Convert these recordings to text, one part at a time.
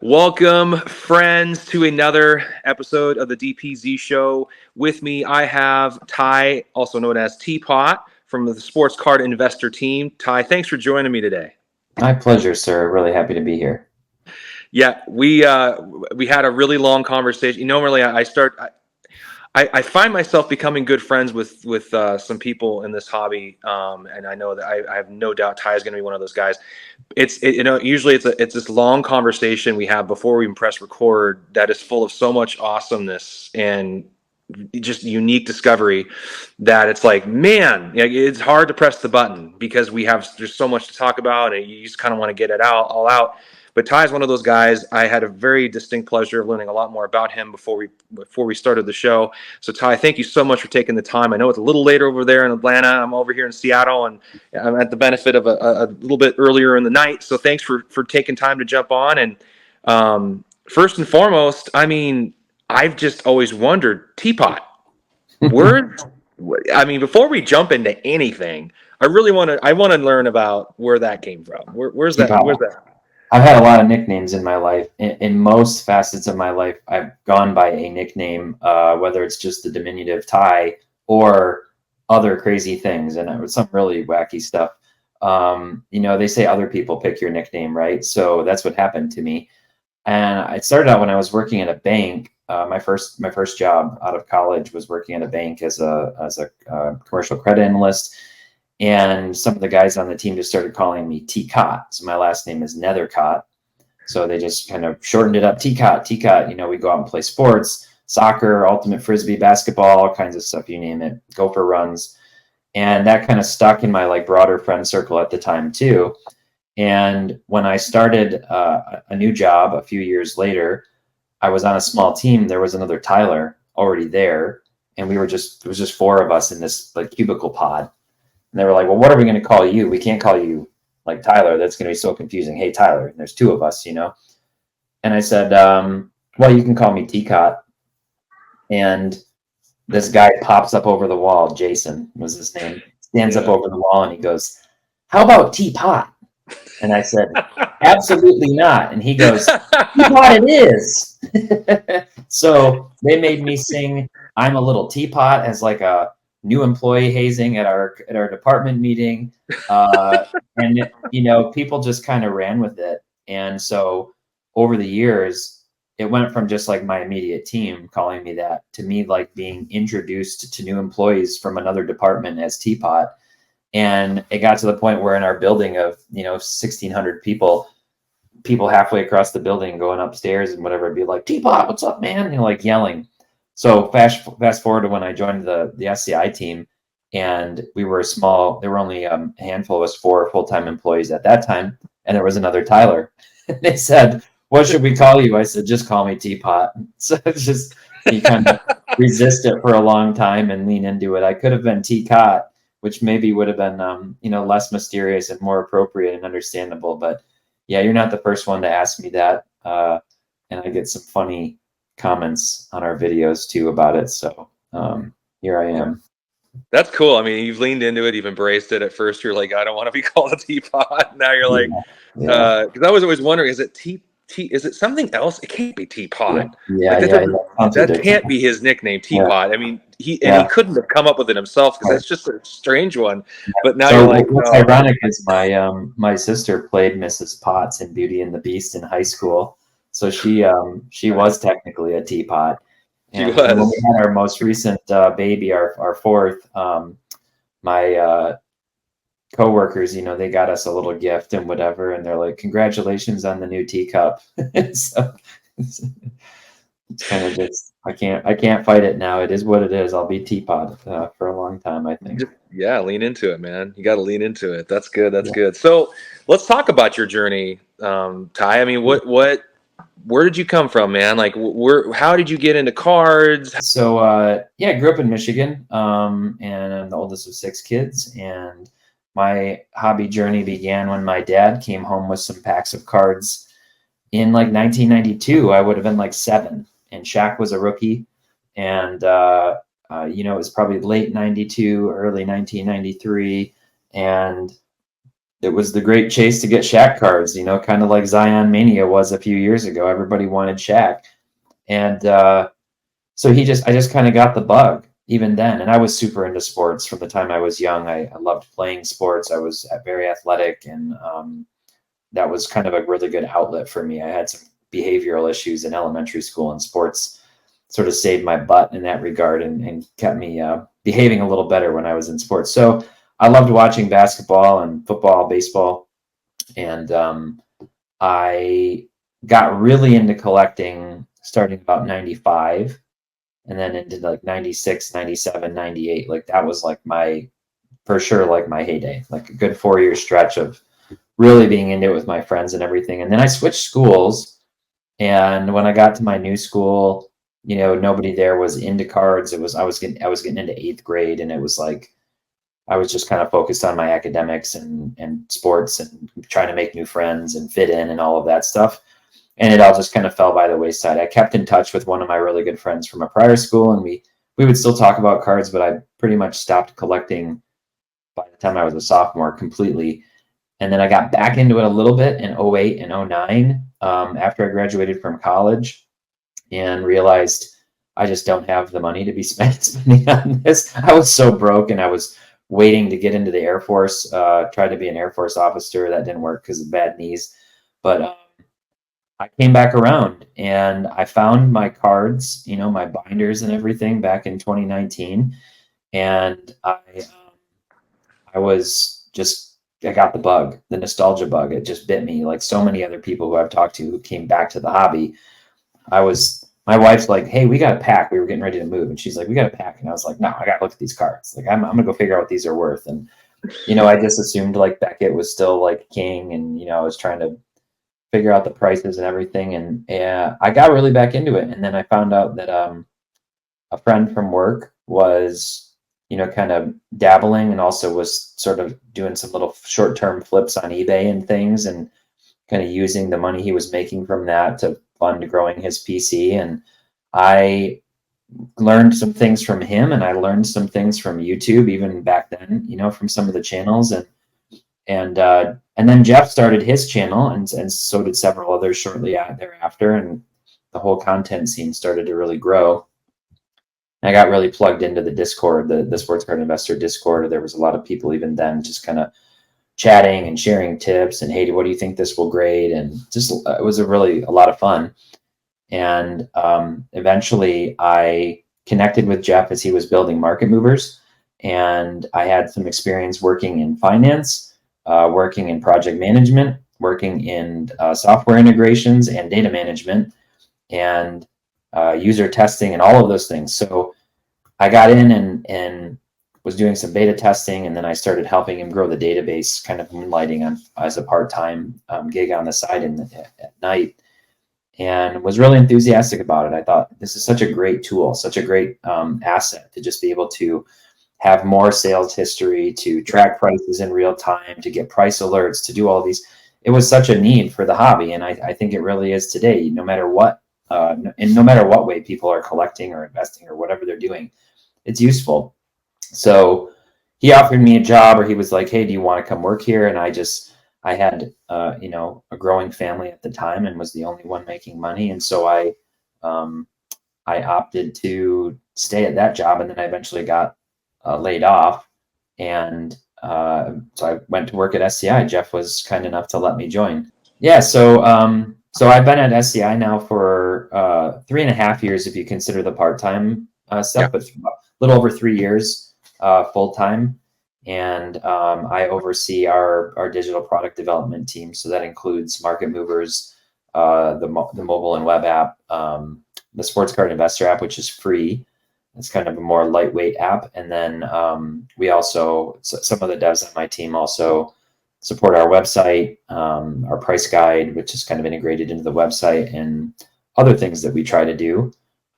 Welcome, friends, to another episode of the DPZ show. With me, I have Ty, also known as T-Pott, from the sports card investor team. Ty, thanks for joining me today. My pleasure, sir. Really happy to be here. Yeah, we had a really long conversation. Normally, I find myself becoming good friends with some people in this hobby, and I know that I have no doubt Ty is going to be one of those guys. Usually it's this long conversation we have before we even press record that is full of so much awesomeness and just unique discovery that it's like, man, it's hard to press the button because there's so much to talk about and you just kind of want to get it all out. But Ty is one of those guys. I had a very distinct pleasure of learning a lot more about him before we started the show. So Ty, thank you so much for taking the time. I know it's a little later over there in Atlanta. I'm over here in Seattle, and I'm at the benefit of a little bit earlier in the night. So thanks for taking time to jump on. And first and foremost, I mean, I've just always wondered, T-Pott, before we jump into anything, I want to learn about where that came from. Where's that? T-Pott. Where's that? I've had a lot of nicknames in my life. In most facets of my life, I've gone by a nickname, whether it's just the diminutive Ty or other crazy things, and it was some really wacky stuff. They say other people pick your nickname, right? So that's what happened to me. And it started out when I was working at a bank. My first job out of college was working at a bank as a commercial credit analyst. And some of the guys on the team just started calling me T-Cott. So my last name is Nethercott. So they just kind of shortened it up, T-Cott, T-Cott. We go out and play sports, soccer, ultimate frisbee, basketball, all kinds of stuff, you name it, go for runs. And that kind of stuck in my broader friend circle at the time too. And when I started a new job a few years later, I was on a small team. There was another Tyler already there. And it was just four of us in this cubicle pod. And they were like, well, what are we going to call you? We can't call you like Tyler. That's going to be so confusing. Hey, Tyler. And there's two of us, And I said, well, you can call me T-Cott. And this guy pops up over the wall. Jason was his name. Stands up over the wall and he goes, how about T-Pott? And I said, absolutely not. And he goes, T-Pott it is. So they made me sing I'm a Little T-Pott as like a new employee hazing at our department meeting. And people just kind of ran with it. And so over the years, it went from just like my immediate team calling me that to me being introduced to new employees from another department as T-Pott. And it got to the point where in our building of 1,600 people halfway across the building going upstairs and whatever, be like, T-Pott, what's up, man? And yelling. So fast forward to when I joined the SCI team, and we were small. There were only a handful of us, 4 full-time employees at that time, and there was another Tyler. They said, what should we call you? I said, just call me T-Pott. So it's just, you kind of resist it for a long time and lean into it. I could have been T-Cott, which maybe would have been, less mysterious and more appropriate and understandable. But yeah, you're not the first one to ask me that. And I get some funny comments on our videos too about it. So here I am. That's cool. I mean, you've leaned into it. You've embraced it. At first, you're like, I don't want to be called a T-Pott. Now you're like, because I was always wondering, is it is it something else? It can't be T-Pott. That can't be his nickname, T-Pott. Yeah. I mean, he couldn't have come up with it himself because that's just a strange one. Yeah. But now you're like, what's ironic is my sister played Mrs. Potts in Beauty and the Beast in high school, so she was technically a T-Pott. And when we had our most recent baby, our fourth, my coworkers, they got us a little gift and whatever, and they're like, congratulations on the new teacup. So it's kind of just, I can't fight it now. It is what it is. I'll be T-Pott for a long time, I think. Yeah, lean into it, man. You got to lean into it. That's good. That's good. So let's talk about your journey, Ty. I mean, where did you come from, man? How did you get into cards? So I grew up in Michigan, and I'm the oldest of 6 kids. And my hobby journey began when my dad came home with some packs of cards in 1992. I would have been 7, and Shaq was a rookie. And it was probably late 92, early 1993, and it was the great chase to get Shaq cards, you know, kind of like Zion Mania was a few years ago. Everybody wanted Shaq. And so I just kind of got the bug even then. And I was super into sports from the time I was young. I loved playing sports. I was very athletic, and that was kind of a really good outlet for me. I had some behavioral issues in elementary school, and sports sort of saved my butt in that regard, and kept me behaving a little better when I was in sports. So I loved watching basketball and football, baseball, and I got really into collecting starting about 95, and then into like 96, 97, 98. Like that was like for sure, like my heyday, like a good 4 year stretch of really being into it with my friends and everything. And then I switched schools. And when I got to my new school, you know, nobody there was into cards. I was getting into 8th grade, and it was like, I was just kind of focused on my academics and sports and trying to make new friends and fit in and all of that stuff. And it all just kind of fell by the wayside. I kept in touch with one of my really good friends from a prior school, and we would still talk about cards, but I pretty much stopped collecting by the time I was a sophomore completely. And then I got back into it a little bit in 08 and 09, after I graduated from college, and realized I just don't have the money to be spending on this. I was so broke, and I was waiting to get into the Air Force, tried to be an Air Force officer. That didn't work because of bad knees. But I came back around, and I found my cards, you know, my binders and everything back in 2019. And I was just, I got the bug, the nostalgia bug. It just bit me, like so many other people who I've talked to who came back to the hobby. My wife's like, hey, we got to pack. We were getting ready to move. And she's like, we got to pack. And I was like, no, I got to look at these cards. Like, I'm going to go figure out what these are worth. And, you know, I just assumed like Beckett was still like king. And, you know, I was trying to figure out the prices and everything. And I got really back into it. And then I found out that a friend from work was, you know, kind of dabbling, and also was sort of doing some little short-term flips on eBay and things, and kind of using the money he was making from that to fund growing his PC. And I learned some things from him, and I learned some things from YouTube even back then, you know, from some of the channels. And then Jeff started his channel, and so did several others shortly thereafter, and the whole content scene started to really grow. I got really plugged into the Discord, the Sports Card Investor Discord. There was a lot of people even then just kind of chatting and sharing tips, and hey, what do you think this will grade? And just it was a lot of fun. And eventually I connected with Jeff as he was building Market Movers, and I had some experience working in finance, working in project management, working in software integrations and data management, and user testing and all of those things. So I got in and was doing some beta testing, and then I started helping him grow the database, kind of moonlighting on as a part-time gig on the side at night, and was really enthusiastic about it. I thought this is such a great tool, such a great asset to just be able to have more sales history, to track prices in real time, to get price alerts, to do all these. It was such a need for the hobby, and I think it really is today. No matter what, and no matter what way people are collecting or investing or whatever they're doing, it's useful. So he offered me a job, or he was like, hey, do you want to come work here? And I had, you know, a growing family at the time, and was the only one making money. And so I opted to stay at that job. And then I eventually got laid off. And so I went to work at SCI. Jeff was kind enough to let me join. Yeah. So I've been at SCI now for 3.5 years, if you consider the part-time stuff, but a little over 3 years full-time. And I oversee our digital product development team. So that includes Market Movers, the mobile and web app, the Sports Card Investor app, which is free. It's kind of a more lightweight app. And then we also, some of the devs on my team also support our website, our price guide, which is kind of integrated into the website, and other things that we try to do.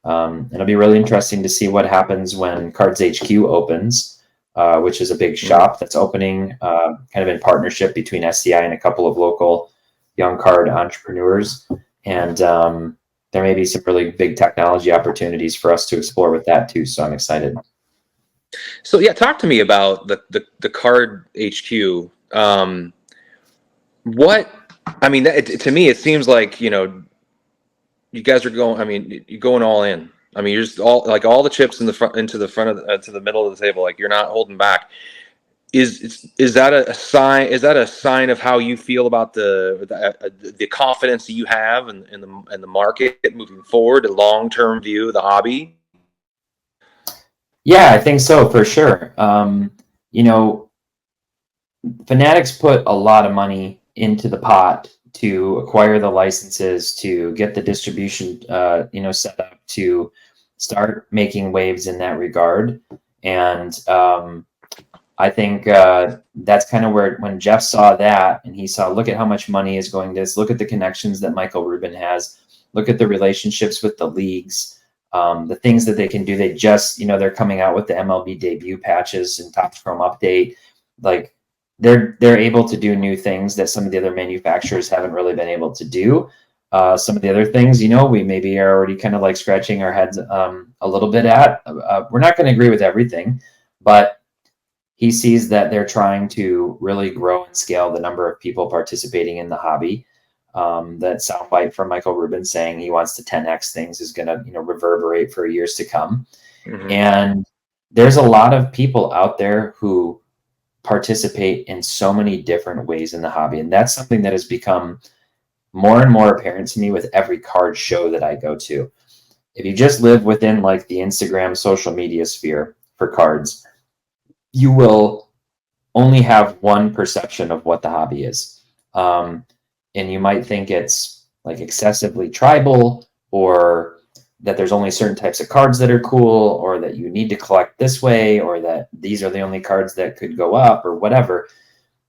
It'll be really interesting to see what happens when Cards HQ opens, which is a big shop that's opening kind of in partnership between SCI and a couple of local young card entrepreneurs. And there may be some really big technology opportunities for us to explore with that too. So I'm excited. So yeah, talk to me about the Card HQ. What, I mean, to me, it seems like, you know, you guys are going, I mean, you're going all in. I mean, you're just all the chips in the front, into the front of to the middle of the table. Like, you're not holding back. Is that a sign? Is that a sign of how you feel about the confidence that you have in the market moving forward, a long term view of the hobby? Yeah, I think so for sure. You know, Fanatics put a lot of money into the pot to acquire the licenses, to get the distribution, set up, to start making waves in that regard. And I think that's kind of where, when Jeff saw that and he saw, look at how much money is going to this, look at the connections that Michael Rubin has, look at the relationships with the leagues, the things that they can do. They just, they're coming out with the MLB debut patches and Topps Chrome update. Like, they're able to do new things that some of the other manufacturers haven't really been able to do. Some of the other things, we maybe are already kind of like scratching our heads a little bit at. We're not going to agree with everything, but he sees that they're trying to really grow and scale the number of people participating in the hobby. That soundbite from Michael Rubin saying he wants to 10x things is going to, reverberate for years to come. Mm-hmm. And there's a lot of people out there who participate in so many different ways in the hobby. And that's something that has become more and more apparent to me with every card show that I go to. If you just live within like the Instagram social media sphere for cards, you will only have one perception of what the hobby is. And you might think it's like excessively tribal, or that there's only certain types of cards that are cool, or that you need to collect this way, or that these are the only cards that could go up, or whatever.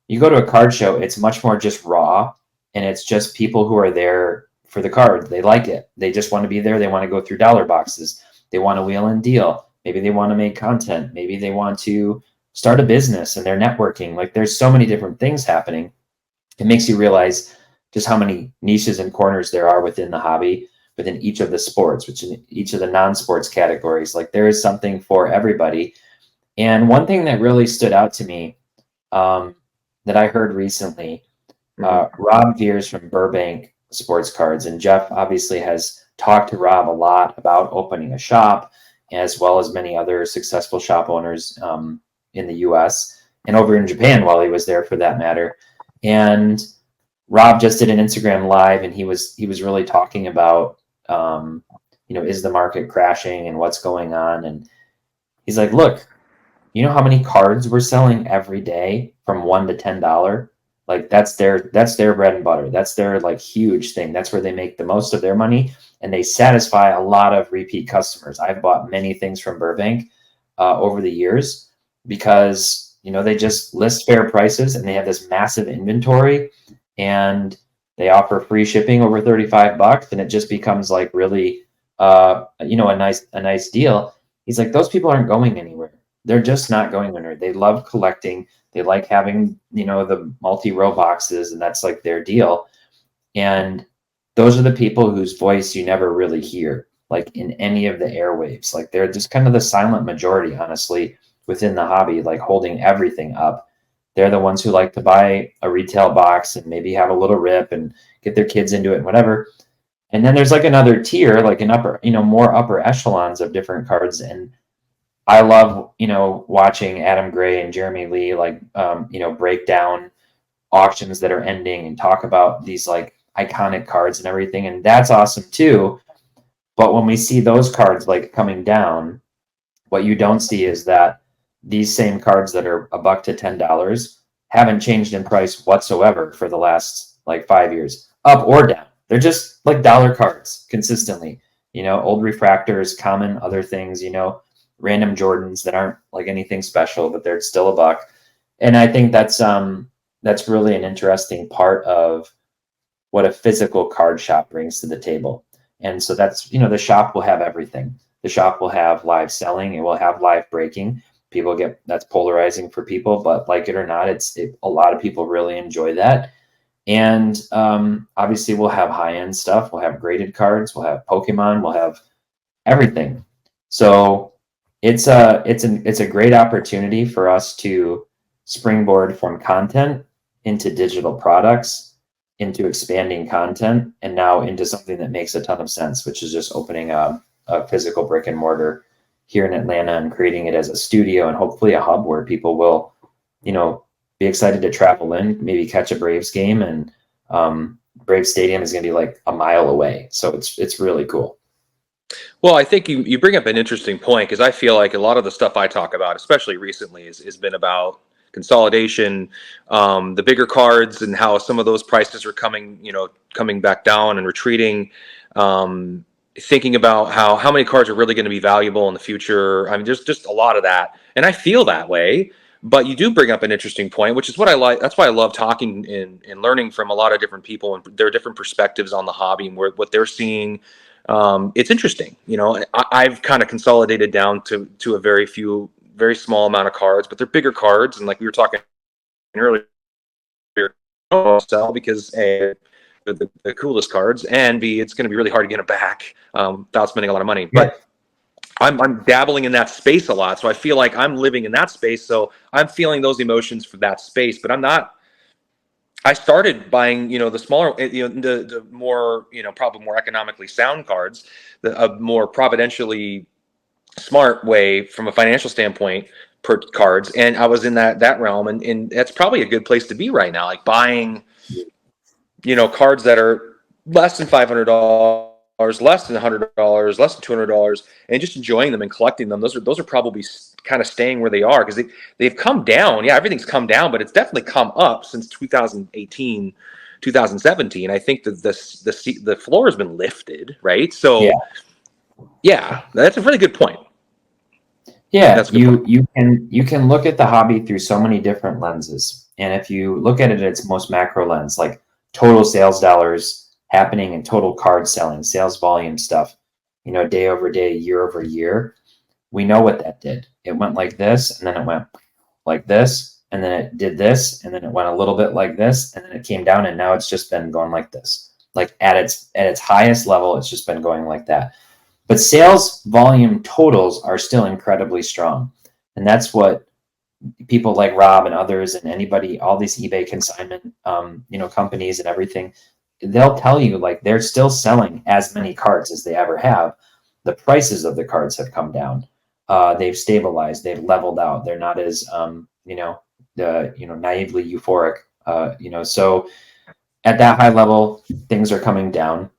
You go to a card show, it's much more just raw, and it's just people who are there for the card. They like it. They just want to be there. They want to go through dollar boxes. They want to wheel and deal. Maybe they want to make content. Maybe they want to start a business and they're networking. Like, there's so many different things happening. It makes you realize just how many niches and corners there are within the hobby, within each of the sports, which in each of the non-sports categories. Like, there is something for everybody. And one thing that really stood out to me that I heard recently, Rob Veers from Burbank Sports Cards, and Jeff obviously has talked to Rob a lot about opening a shop, as well as many other successful shop owners in the US and over in Japan while he was there, for that matter. And Rob just did an Instagram live, and he was really talking about, is the market crashing and what's going on? And he's like, look, you know how many cards we're selling every day from $1 to $10? Like, that's their bread and butter. That's their like huge thing. That's where they make the most of their money, and they satisfy a lot of repeat customers. I've bought many things from Burbank over the years because, they just list fair prices, and they have this massive inventory, and they offer free shipping over $35, and it just becomes like really, a nice deal. He's like, those people aren't going anywhere. They're just not going anywhere. They love collecting. They like having, the multi-row boxes, and that's like their deal. And those are the people whose voice you never really hear, like in any of the airwaves. Like, they're just kind of the silent majority, honestly, within the hobby, like holding everything up. They're the ones who like to buy a retail box and maybe have a little rip and get their kids into it and whatever. And then there's like another tier, like an upper, more upper echelons of different cards. And I love, watching Adam Gray and Jeremy Lee, like, break down auctions that are ending and talk about these like iconic cards and everything. And that's awesome too. But when we see those cards like coming down, what you don't see is that these same cards that are $1 to $10 haven't changed in price whatsoever for the last like 5 years, up or down. They're just like dollar cards consistently, old refractors, common other things, random Jordans that aren't like anything special, but they're still $1. And I think that's really an interesting part of what a physical card shop brings to the table. And so that's, the shop will have everything. The shop will have live selling. It will have live breaking. That's polarizing for people, but like it or not, a lot of people really enjoy that. And obviously we'll have high-end stuff. We'll have graded cards. We'll have Pokemon. We'll have everything. So it's a great opportunity for us to springboard from content into digital products, into expanding content, and now into something that makes a ton of sense, which is just opening a physical brick and mortar here in Atlanta and creating it as a studio and hopefully a hub where people will, be excited to travel in, maybe catch a Braves game, and Braves Stadium is going to be like a mile away. So it's really cool. Well, I think you bring up an interesting point, because I feel like a lot of the stuff I talk about, especially recently, has been about consolidation, the bigger cards, and how some of those prices are coming back down and retreating. Thinking about how many cards are really going to be valuable in the future. I mean, there's just a lot of that, and I feel that way. But you do bring up an interesting point, which is what I like. That's why I love talking and learning from a lot of different people and their different perspectives on the hobby and what they're seeing. It's interesting. I've kind of consolidated down to a very small amount of cards, but they're bigger cards. And like we were talking earlier, sell because A, the coolest cards, and B, it's going to be really hard to get them back without spending a lot of money. Yeah. But I'm dabbling in that space a lot, so I feel like I'm living in that space. So I'm feeling those emotions for that space, but I'm not. I started buying, the smaller, the more, probably more economically sound cards, a more providentially smart way from a financial standpoint per cards, and I was in that realm, and that's probably a good place to be right now, like buying, cards that are less than $500, less than $100, less than $200, and just enjoying them and collecting them. Those are probably kind of staying where they are, because they've come down. Yeah, everything's come down, but it's definitely come up since 2018, 2017. I think that the floor has been lifted, right? So yeah, that's a really good point. Yeah, That's a good point. you can look at the hobby through so many different lenses. And if you look at it at its most macro lens, like total sales dollars happening and total card selling, sales volume stuff, day over day, year over year, we know what that did. It went like this, and then it went like this, and then it did this, and then it went a little bit like this, and then it came down, and now it's just been going like this. Like at its highest level, it's just been going like that. But sales volume totals are still incredibly strong. And that's what people like Rob and others and anybody, all these eBay consignment, companies and everything, they'll tell you like they're still selling as many cards as they ever have. The prices of the cards have come down. They've stabilized. They've leveled out. They're not as, naively euphoric. So at that high level, things are coming down.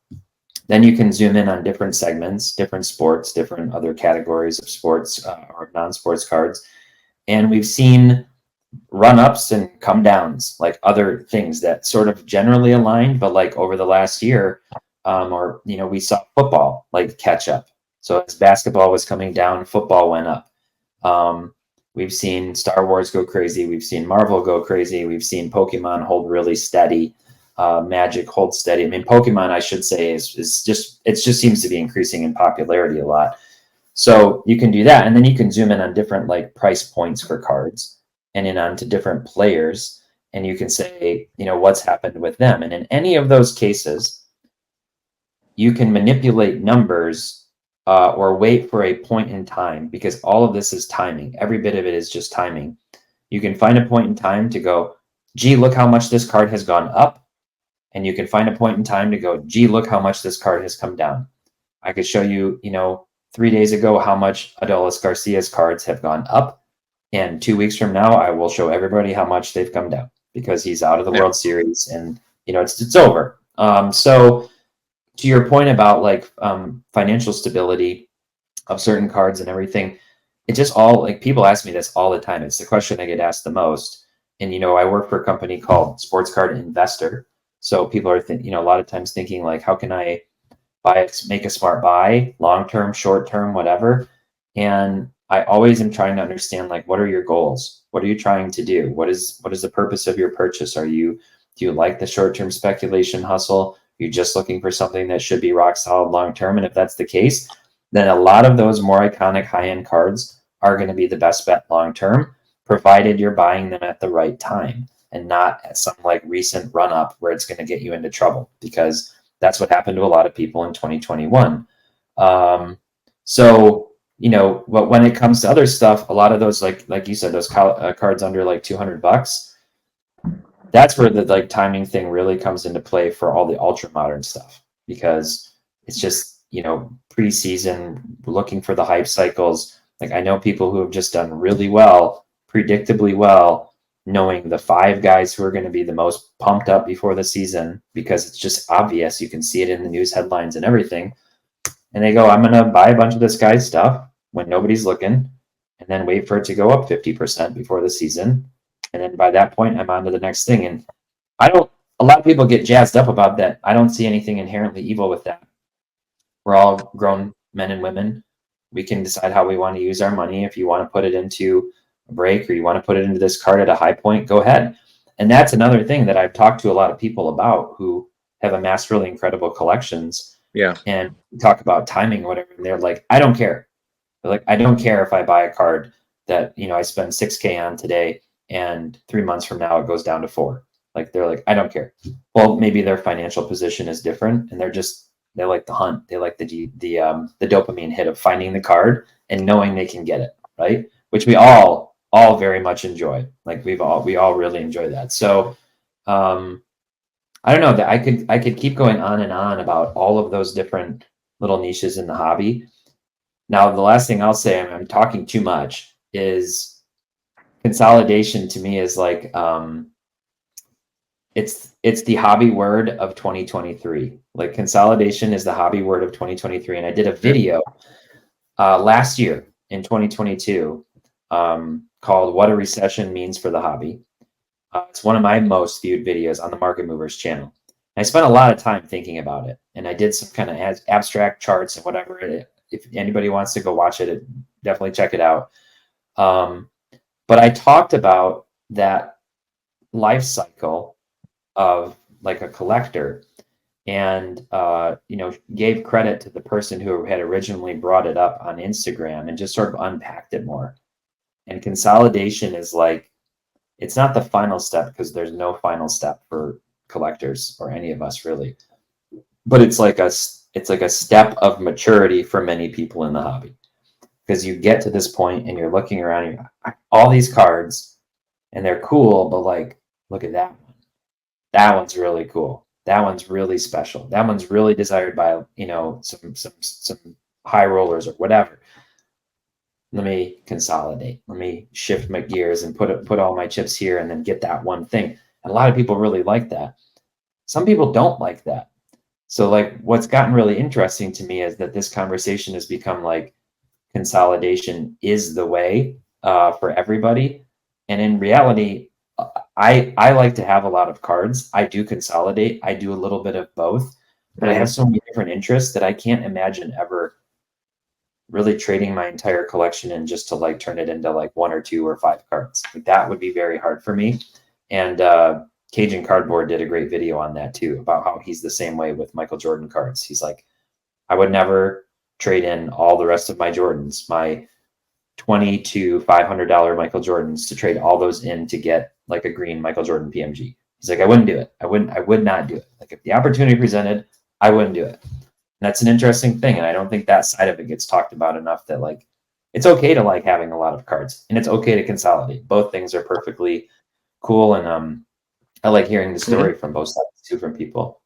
Then you can zoom in on different segments, different sports, different other categories of sports or non-sports cards. And we've seen run-ups and come downs, like other things that sort of generally aligned, but like over the last year, we saw football like catch up. So as basketball was coming down, football went up. We've seen Star Wars go crazy. We've seen Marvel go crazy. We've seen Pokemon hold really steady. Magic holds steady. I mean, Pokemon, I should say, it just seems to be increasing in popularity a lot. So you can do that, and then you can zoom in on different like price points for cards, and in onto different players, and you can say, what's happened with them. And in any of those cases, you can manipulate numbers or wait for a point in time, because all of this is timing. Every bit of it is just timing. You can find a point in time to go, gee, look how much this card has gone up. And you can find a point in time to go, gee, look how much this card has come down. I could show you, 3 days ago, how much Adolis Garcia's cards have gone up. And 2 weeks from now, I will show everybody how much they've come down, because he's out of the World Series and, it's over. So to your point about like financial stability of certain cards and everything, it just all like people ask me this all the time. It's the question I get asked the most. And, I work for a company called Sports Card Investor. So people are a lot of times thinking like, how can I make a smart buy, long-term, short-term, whatever. And I always am trying to understand, like, what are your goals? What are you trying to do? What is the purpose of your purchase? Do you like the short-term speculation hustle? You're just looking for something that should be rock solid long-term. And if that's the case, then a lot of those more iconic high-end cards are going to be the best bet long-term, provided you're buying them at the right time and not at some like recent run-up where it's going to get you into trouble, because that's what happened to a lot of people in 2021. But when it comes to other stuff, a lot of those, like you said, those cards under like $200, that's where the like timing thing really comes into play for all the ultra modern stuff, because it's just, you know, preseason, looking for the hype cycles. Like I know people who have just done really well, predictably well, knowing the 5 guys who are going to be the most pumped up before the season, because it's just obvious. You can see it in the news headlines and everything. And they go, I'm going to buy a bunch of this guy's stuff when nobody's looking, and then wait for it to go up 50% before the season. And then by that point, I'm on to the next thing. And I don't, a lot of people get jazzed up about that. I don't see anything inherently evil with that. We're all grown men and women. We can decide how we want to use our money. If you want to put it into a break, or you want to put it into this card at a high point, go ahead. And that's another thing that I've talked to a lot of people about who have amassed really incredible collections. Yeah. And talk about timing or whatever. And they're like, I don't care. They're like, I don't care if I buy a card that, you know, I spend $6K on today and 3 months from now it goes down to 4. Like, they're like, I don't care. Well, maybe their financial position is different, and they like the hunt. They like the dopamine hit of finding the card and knowing they can get it, right? Which we all very much enjoy. Like we all really enjoy that. So I don't know, that I could keep going on and on about all of those different little niches in the hobby. Now, the last thing I'll say, I'm talking too much, is consolidation to me is like, it's the hobby word of 2023. Like, consolidation is the hobby word of 2023. And I did a video last year in 2022 called "What a Recession Means for the Hobby." It's one of my most viewed videos on the Market Movers channel. I spent a lot of time thinking about it, and I did some kind of abstract charts and whatever. If anybody wants to go watch it, definitely check it out. But I talked about that life cycle of like a collector, and you know, gave credit to the person who had originally brought it up on Instagram and just sort of unpacked it more. And consolidation is like, it's not the final step, because there's no final step for collectors or any of us really, but it's like a step of maturity for many people in the hobby, because you get to this point and you're looking around, and all these cards, and they're cool, but like, look at that one. That one's really cool. That one's really special. That one's really desired by, you know, some high rollers or whatever. Let me consolidate. Let me shift my gears and put all my chips here, and then get that one thing. And a lot of people really like that. Some people don't like that. So like, what's gotten really interesting to me is that this conversation has become like, consolidation is the way for everybody. And in reality, I like to have a lot of cards. I do consolidate. I do a little bit of both, but I have so many different interests that I can't imagine ever really trading my entire collection and just to like turn it into like 1 or 2 or 5 cards. Like, that would be very hard for me. And Cajun Cardboard did a great video on that too, about how he's the same way with Michael Jordan cards. He's like, I would never trade in all the rest of my Jordans, my $20 to $500 Michael Jordans, to trade all those in to get like a green Michael Jordan PMG. He's like, I wouldn't do it. I would not do it. Like, if the opportunity presented, I wouldn't do it. And that's an interesting thing. And I don't think that side of it gets talked about enough, that like, it's okay to like having a lot of cards, and it's okay to consolidate. Both things are perfectly cool. And I like hearing the story from both sides too, from people.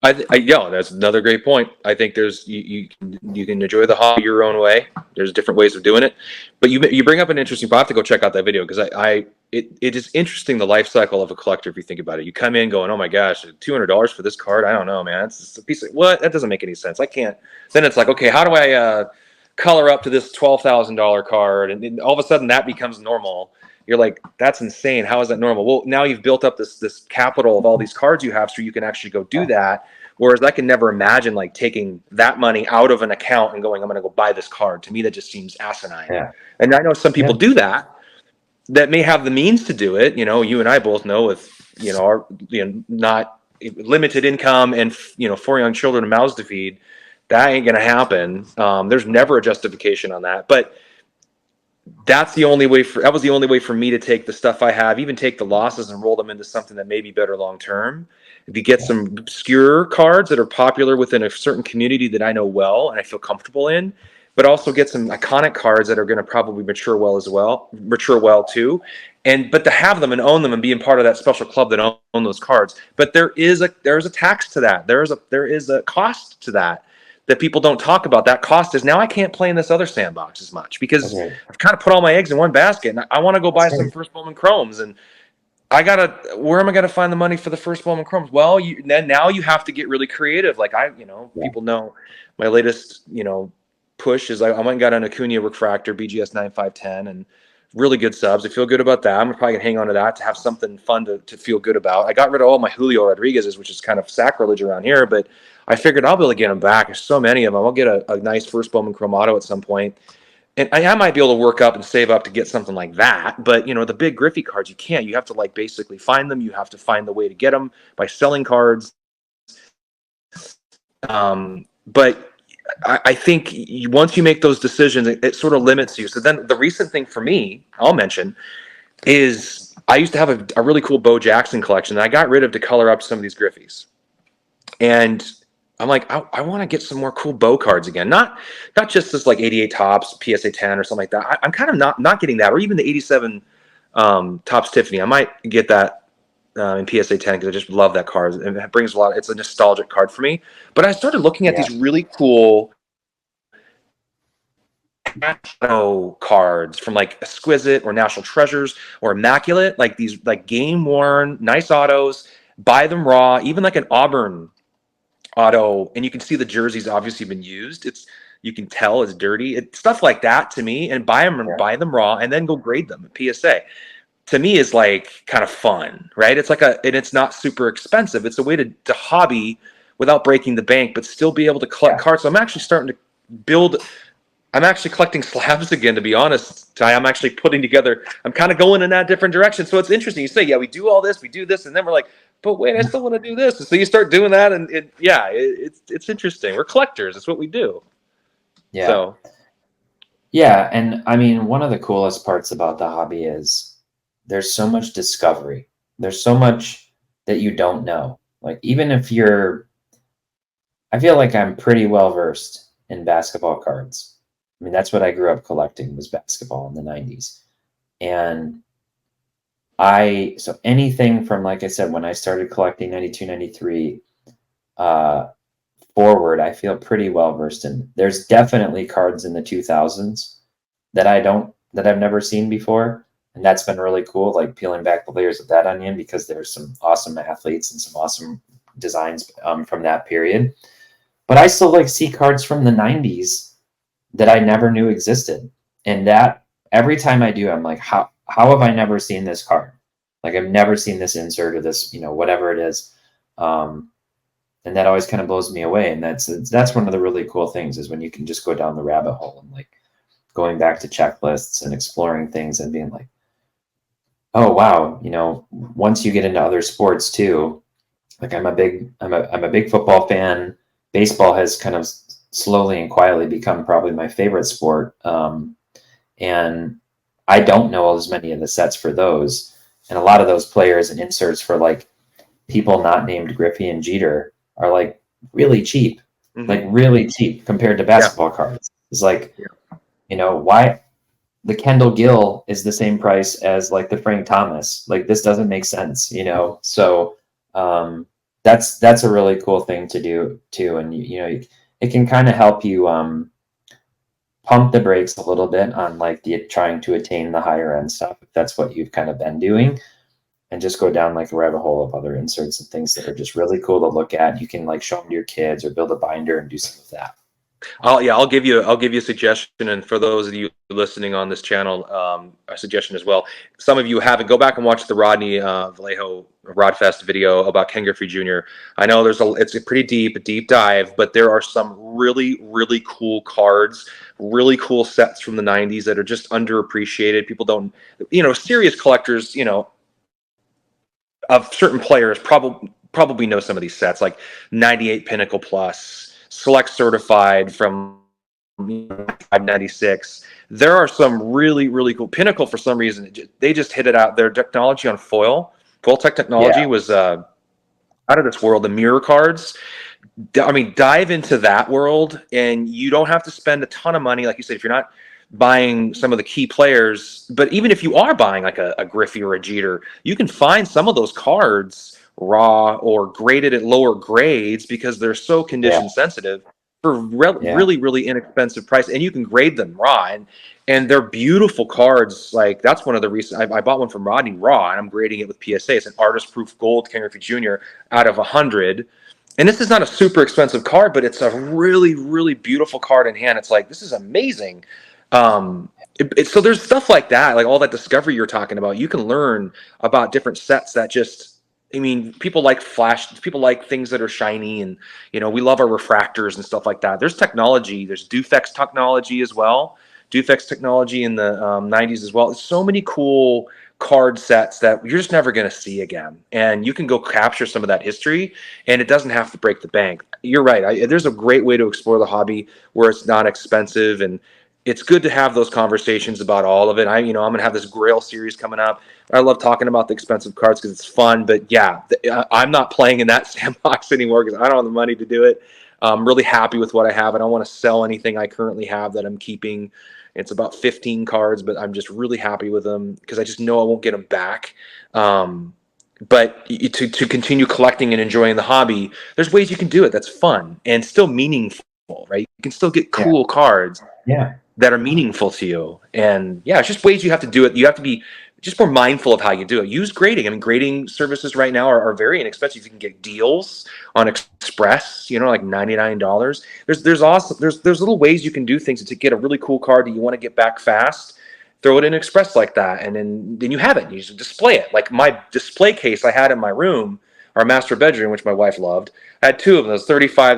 Yeah, that's another great point. I think there's you can enjoy the hobby your own way. There's different ways of doing it, but you bring up an interesting. I have to go check out that video, because it is interesting, the life cycle of a collector. If you think about it, you come in going, oh my gosh, $200 for this card. I don't know, man. It's just a piece of what? That doesn't make any sense. I can't. Then it's like, okay, how do I color up to this $12,000 card? And all of a sudden that becomes normal. You're like, that's insane. How is that normal? Well, now you've built up this capital of all these cards you have, so you can actually go do that. Whereas I can never imagine like taking that money out of an account and going, I'm going to go buy this card. To me, that just seems asinine. Yeah. And I know some people do that may have the means to do it. You know, you and I both know, with, you know, our, you know, not limited income and, you know, 4 young children and mouths to feed, that ain't going to happen. There's never a justification on that. But that was the only way for me to take the stuff I have, even take the losses and roll them into something that may be better long term. If you get some obscure cards that are popular within a certain community that I know well and I feel comfortable in, but also get some iconic cards that are going to probably mature well too. But to have them and own them and being part of that special club that own those cards. But there's a tax to that. There is a cost to that people don't talk about. That cost is now I can't play in this other sandbox as much because I've kind of put all my eggs in one basket, and I want to go buy some First Bowman Chromes, and where am I gonna find the money for the First Bowman Chromes? Well, now you have to get really creative. Like people know my latest push is I went and got an Acuna Refractor BGS 9510 and really good subs. I feel good about that. I'm probably gonna hang on to that to have something fun to feel good about. I got rid of all my Julio Rodriguez's, which is kind of sacrilege around here, but I figured I'll be able to get them back. There's so many of them. I'll get a nice First Bowman Chrome Auto at some point. And I might be able to work up and save up to get something like that. But, the big Griffey cards, you can't. You have to, basically find them. You have to find the way to get them by selling cards. But I think once you make those decisions, it sort of limits you. So then the recent thing for me, I'll mention, is I used to have a really cool Bo Jackson collection that I got rid of to color up some of these Griffies. And I'm like, I want to get some more cool Bo cards again. Not just this 88 Topps, PSA 10 or something like that. I'm kind of not getting that, or even the 87 Topps Tiffany. I might get that in PSA 10 because I just love that card. And it brings it's a nostalgic card for me. But I started looking at these really cool cards from Exquisite or National Treasures or Immaculate, these game worn, nice autos, buy them raw, even an Auburn auto, and you can see the jersey's obviously been used. You can tell it's dirty. It's stuff like that to me, and buy them raw, and then go grade them at PSA. To me, is kind of fun, right? It's and it's not super expensive. It's a way to hobby without breaking the bank, but still be able to collect cards. So I'm actually starting to build. I'm actually collecting slabs again, to be honest, Ty. I'm actually putting together. I'm kind of going in that different direction. So it's interesting. You say, yeah, we do all this, we do this, and then we're like, but wait, I still want to do this. And so you start doing that, and it's interesting. We're collectors. It's what we do. Yeah. So. Yeah, and I mean, one of the coolest parts about the hobby is there's so much discovery. There's so much that you don't know. Even if I feel like I'm pretty well versed in basketball cards. I mean, that's what I grew up collecting, was basketball in the 90s. And so anything from, like I said, when I started collecting 92, 93 forward, I feel pretty well versed in. There's definitely cards in the 2000s that I've never seen before. And that's been really cool, peeling back the layers of that onion, because there's some awesome athletes and some awesome designs from that period. But I still see cards from the 90s that I never knew existed. And that every time I do, I'm like, how have I never seen this card? I've never seen this insert or this, whatever it is. And that always kind of blows me away. And that's one of the really cool things, is when you can just go down the rabbit hole and going back to checklists and exploring things and being like, oh, wow. Once you get into other sports too, I'm a big football fan. Baseball has kind of slowly and quietly become probably my favorite sport. And I don't know as many of the sets for those. And a lot of those players and inserts for people not named Griffey and Jeter are really cheap, really cheap compared to basketball cards. It's why the Kendall Gill is the same price as the Frank Thomas. This doesn't make sense, So that's a really cool thing to do too. And it can kind of help you pump the brakes a little bit on trying to attain the higher end stuff, if that's what you've kind of been doing, and just go down a rabbit hole of other inserts and things that are just really cool to look at. You can show them to your kids or build a binder and do some of that. I'll give you a suggestion, and for those of you listening on this channel, a suggestion as well. Some of you haven't. Go back and watch the Rodney Vallejo Rodfest video about Ken Griffey Jr. I know it's a pretty deep dive, but there are some really, really cool cards, really cool sets from the 90s that are just underappreciated. People don't, serious collectors, of certain players probably know some of these sets, like 98 Pinnacle Plus, Select Certified from 596. There are some really, really cool. Pinnacle, for some reason, they just hit it out. Their technology on foil tech technology was out of this world. The mirror cards I mean, dive into that world, and you don't have to spend a ton of money. Like you said, if you're not buying some of the key players, but even if you are buying like a Griffey or a Jeter, you can find some of those cards raw or graded at lower grades because they're so Yeah, condition sensitive for yeah, really, really inexpensive price, and you can grade them raw, and they're beautiful cards. Like that's one of the reasons I bought one from Rodney raw, and I'm grading it with PSA. It's an artist proof gold Ken Griffey Jr. out of 100. And this is not a super expensive card, but it's a really, really beautiful card in hand. It's like, this is amazing. So there's stuff like that, like all that discovery you're talking about. You can learn about different sets that just, I mean, people like flash, people like things that are shiny, and we love our refractors and stuff like that. There's technology, there's Dufex technology as well, Dufex technology in the 90s as well. So many cool card sets that you're just never going to see again, and you can go capture some of that history, and it doesn't have to break the bank. You're right. There's a great way to explore the hobby where it's not expensive, and it's good to have those conversations about all of it. I'm going to have this Grail series coming up. I love talking about the expensive cards because it's fun. But yeah, I'm not playing in that sandbox anymore because I don't have the money to do it. I'm really happy with what I have. I don't want to sell anything I currently have that I'm keeping. It's about 15 cards, but I'm just really happy with them because I just know I won't get them back. But to continue collecting and enjoying the hobby, there's ways you can do it that's fun and still meaningful, right? You can still get yeah, cool cards yeah. that are meaningful to you. And yeah, it's just ways you have to do it. You have to be just more mindful of how you do it. Use grading. I mean, grading services right now are very inexpensive. You can get deals on Express, like $99. There's little ways you can do things to get a really cool card that you want to get back fast. Throw it in Express like that, and then you have it. You just display it. Like my display case I had in my room, our master bedroom, which my wife loved. I had two of those 35,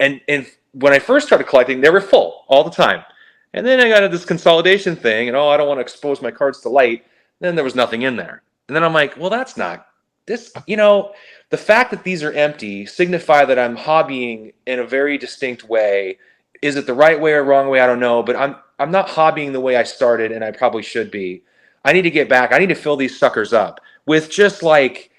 and when I first started collecting, they were full all the time. And then I got into this consolidation thing, and I don't want to expose my cards to light. Then there was nothing in there. And then I'm like, well, that's not this. The fact that these are empty signify that I'm hobbying in a very distinct way. Is it the right way or wrong way? I don't know, but I'm not hobbying the way I started, and I probably should be. I need to get back. I need to fill these suckers up with just like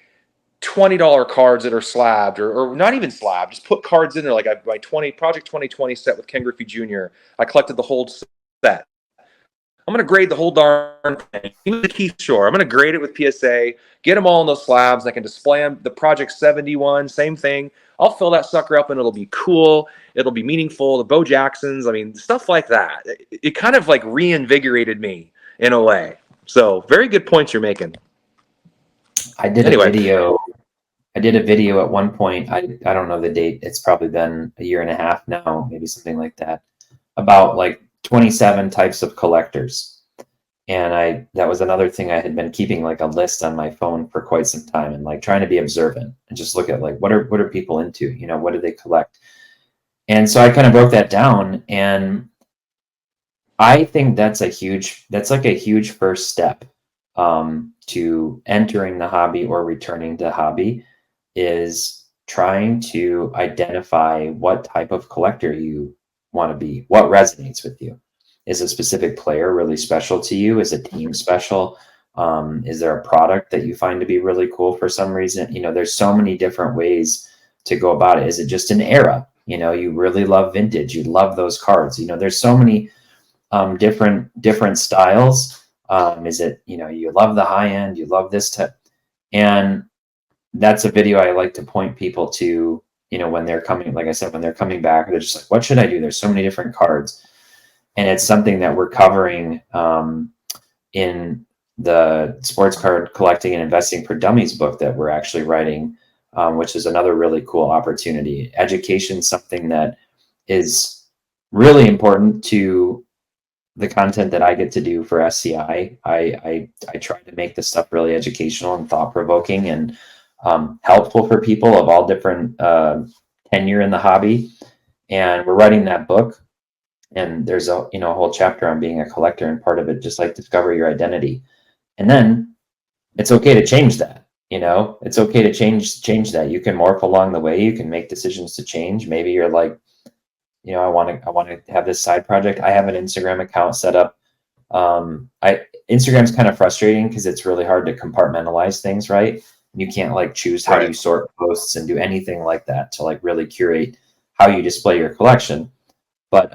$20 cards that are slabbed or not even slabbed. Just put cards in there. Like my Project 2020 set with Ken Griffey Jr. I collected the whole set. I'm going to grade the whole darn thing. Even the Keith Shore. I'm going to grade it with PSA, get them all in those slabs. I can display them. The Project 71, same thing. I'll fill that sucker up and it'll be cool. It'll be meaningful. The Bo Jacksons, I mean, stuff like that. It kind of like reinvigorated me in a way. So very good points you're making. I did a Anyway, video. I did a video at one point. I don't know the date. It's probably been a year and a half now, maybe something like that, about like 27 types of collectors. And that was another thing I had been keeping like a list on my phone for quite some time and like trying to be observant and just look at like what are people into, what do they collect? And so I kind of broke that down, and I think that's like a huge first step to entering the hobby or returning to the hobby, is trying to identify what type of collector you want to be, what resonates with you. Is a specific player really special to you? Is a team special? Is there a product that you find to be really cool for some reason? There's so many different ways to go about it. Is it just an era? You really love vintage. You love those cards. There's so many different styles. Is it, you love the high end, you love this type, and that's a video I like to point people to, when they're coming, like I said, when they're coming back, they're just like, what should I do? There's so many different cards. And it's something that we're covering in the Sports Card Collecting and Investing for Dummies book that we're actually writing, which is another really cool opportunity. Education, something that is really important to the content that I get to do for SCI. I try to make this stuff really educational and thought-provoking and helpful for people of all different tenure in the hobby. And we're writing that book, and there's a whole chapter on being a collector, and part of it just like discover your identity. And then it's okay to change that. It's okay to change that. You can morph along the way. You can make decisions to change. Maybe you're like, I want to have this side project. I have an Instagram account set up. Instagram's kind of frustrating because it's really hard to compartmentalize things, right? You can't like choose how you sort posts and do anything like that to like really curate how you display your collection. But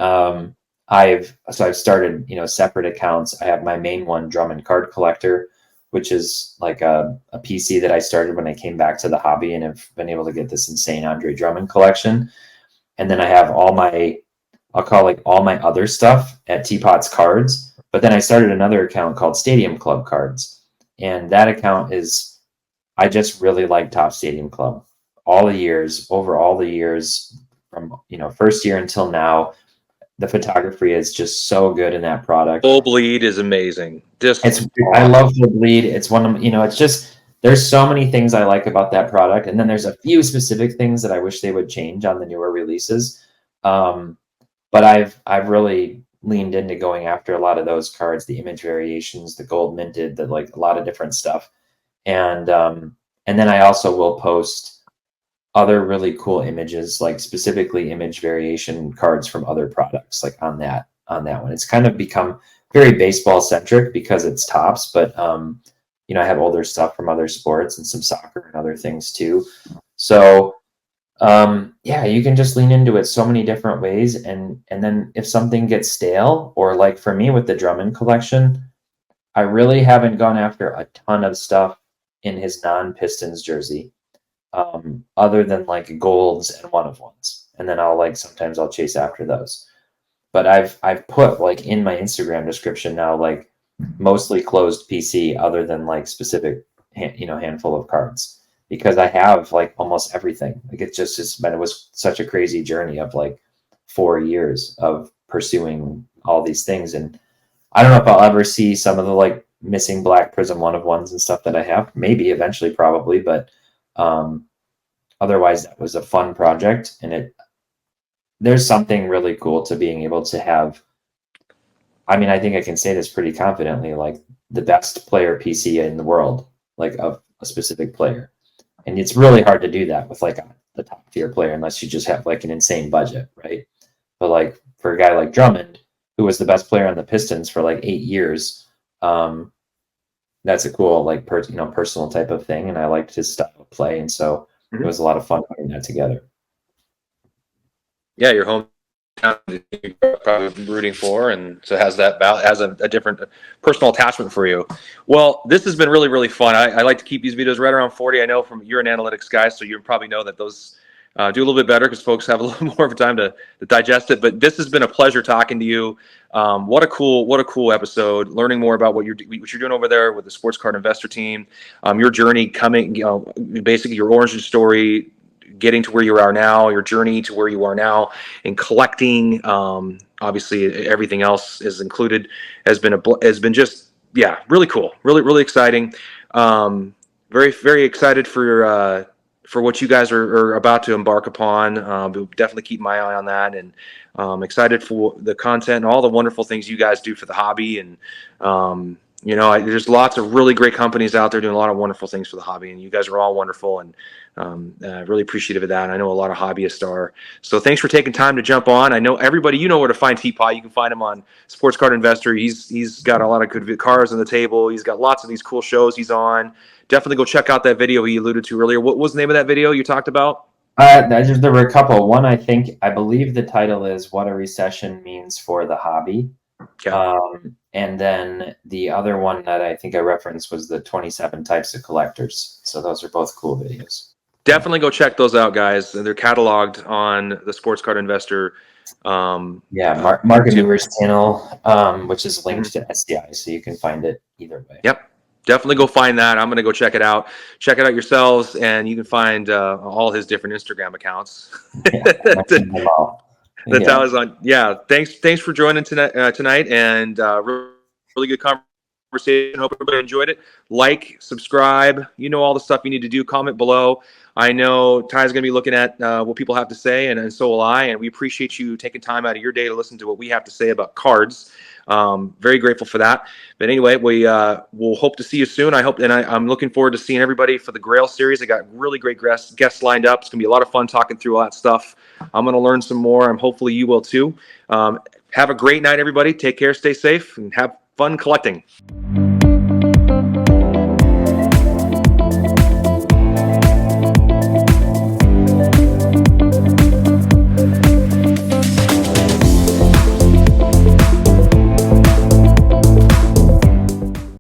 I've started, you know, separate accounts. I have my main one, Drum and Card Collector, which is like a PC that I started when I came back to the hobby and have been able to get this insane Andre Drummond collection. And then I have all my, I'll call like all my other stuff at T-Pott's Cards. But then I started another account called Stadium Club Cards. And that account is, I just really like Top Stadium Club. Over all the years, from, you know, first year until now, the photography is just so good in that product. Full bleed is amazing. I love the bleed. It's one of, you know, it's just, there's so many things I like about that product. And then there's a few specific things that I wish they would change on the newer releases. But I've really leaned into going after a lot of those cards, the image variations, the gold minted, the like a lot of different stuff. And then I also will post other really cool images, like specifically image variation cards from other products, like on that one. It's kind of become very baseball centric because it's Topps, but you know, I have older stuff from other sports and some soccer and other things too. So yeah, you can just lean into it so many different ways. And then if something gets stale, or like for me with the Drummond collection, I really haven't gone after a ton of stuff in his non-Pistons jersey, other than like golds and one-of-ones. And then sometimes I'll chase after those. But I've put like in my Instagram description now, like mostly closed PC other than like specific, handful of cards, because I have like almost everything. Like it was such a crazy journey of like 4 years of pursuing all these things. And I don't know if I'll ever see some of the like missing black prism one-of-ones and stuff that I have. Maybe eventually, probably, but otherwise that was a fun project. And there's something really cool to being able to have, I mean, I think I can say this pretty confidently, like the best player PC in the world, like of a specific player. And it's really hard to do that with like the top tier player, unless you just have like an insane budget, right? But like for a guy like Drummond, who was the best player on the Pistons for like 8 years, that's a cool like personal type of thing, and I liked his style of play, and so it was a lot of fun putting that together. Yeah, your hometown you're probably rooting for, and so has a different personal attachment for you. Well, this has been really, really fun. I like to keep these videos right around 40. I know you're an analytics guy, so you probably know that those do a little bit better because folks have a little more of a time to digest it. But this has been a pleasure talking to you. What a cool episode. Learning more about what you're doing over there with the Sports Card Investor team. Your journey coming, basically your origin story, getting to where you are now, your journey to where you are now, and collecting. Obviously, everything else is included. Has been just really cool, really exciting. Very, very excited for what you guys are about to embark upon. Definitely keep my eye on that, and excited for the content and all the wonderful things you guys do for the hobby. And there's lots of really great companies out there doing a lot of wonderful things for the hobby, and you guys are all wonderful, and really appreciative of that. And I know a lot of hobbyists are. So thanks for taking time to jump on. I know everybody, you know where to find T-Pott. You can find him on Sports Card Investor. He's got a lot of good cars on the table. He's got lots of these cool shows he's on. Definitely go check out that video he alluded to earlier. What was the name of that video you talked about? There were a couple. One, I believe the title is "What a Recession Means for the Hobby." Okay. And then the other one that I think I referenced was the 27 Types of Collectors. So those are both cool videos. Definitely go check those out, guys. They're cataloged on the Sports Card Investor. Mark Anuver's channel, which is linked to SCI, so you can find it either way. Yep. Definitely go find that. I'm going to go check it out. Check it out yourselves, and you can find all his different Instagram accounts. That's how it's on. Yeah. Thanks for joining tonight, and really good conversation. Hope everybody enjoyed it. Like, subscribe. You know all the stuff you need to do. Comment below. I know Ty's going to be looking at what people have to say, and so will I. And we appreciate you taking time out of your day to listen to what we have to say about cards. Very grateful for that. But anyway, we'll hope to see you soon. I'm looking forward to seeing everybody for the Grail series. I got really great guests lined up. It's gonna be a lot of fun talking through all that stuff. I'm gonna learn some more, and hopefully you will too. Have a great night, everybody. Take care, stay safe, and have fun collecting.